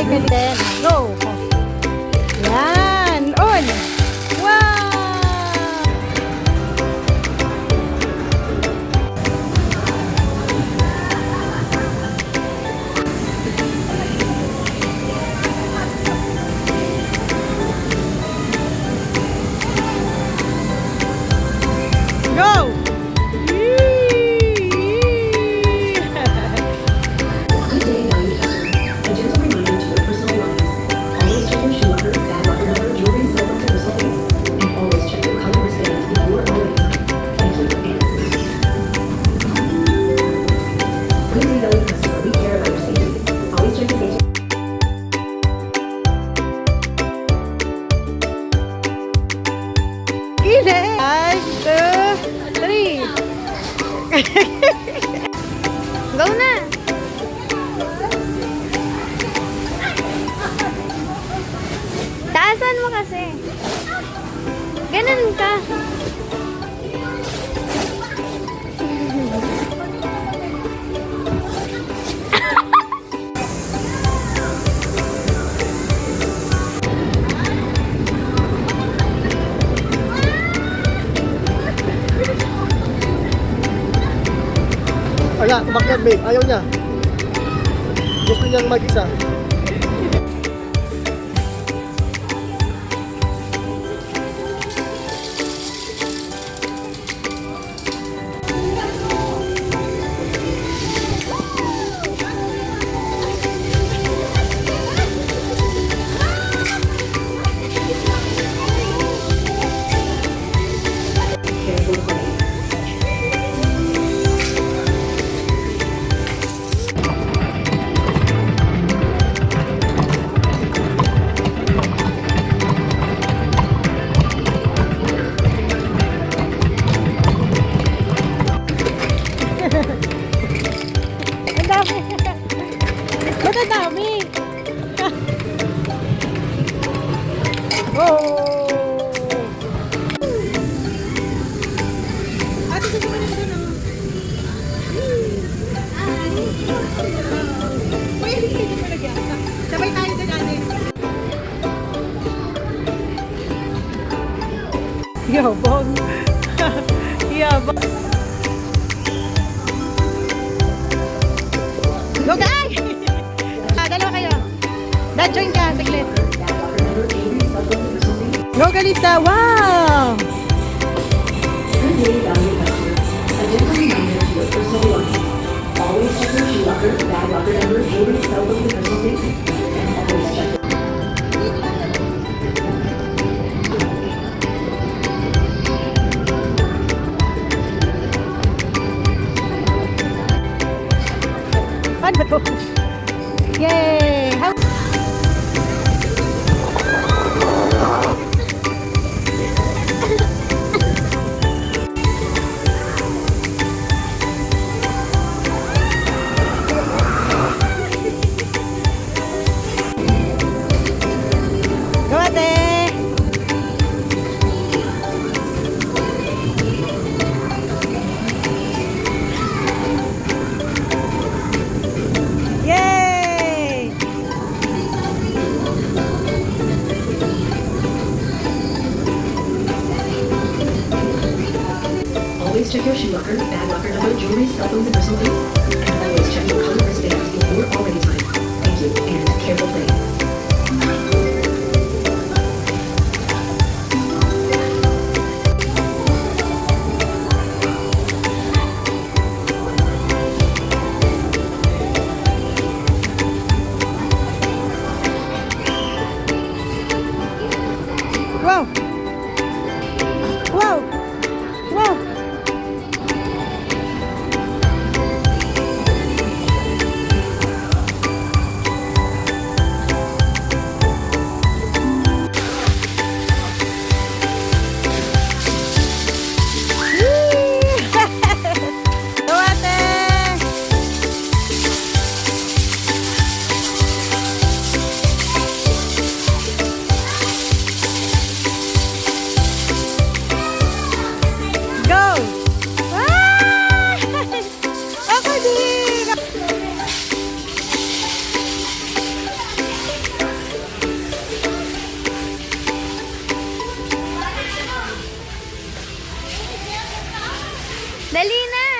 Ay, galing. Go. Yan. On. Wow. Go. Gile. 1, 2, 3. Go na. Taasan mo kasi. Ganun ka. Ayan, umakyat babe. Ayaw niya. Gusto niyang mag-isa. Ang dami. Ba't ang dami? Oh! Ate, gusto mo na ito na. Uy, hindi mo nagyan. Sabay tayo din, ate. Yabang. Yabang. Go guys! Dalawa kayo. Dad, join ka. Saglit. Go Kalisa! Wow! Paano ba ito? Yay! Go ate! Yay! Always check your shoe locker, bag locker number, jewelry, cell phones, and personal things. And always check your color wristbands before or anytime. Thank you, and careful play. Wow! Wow! Wow! Dali na!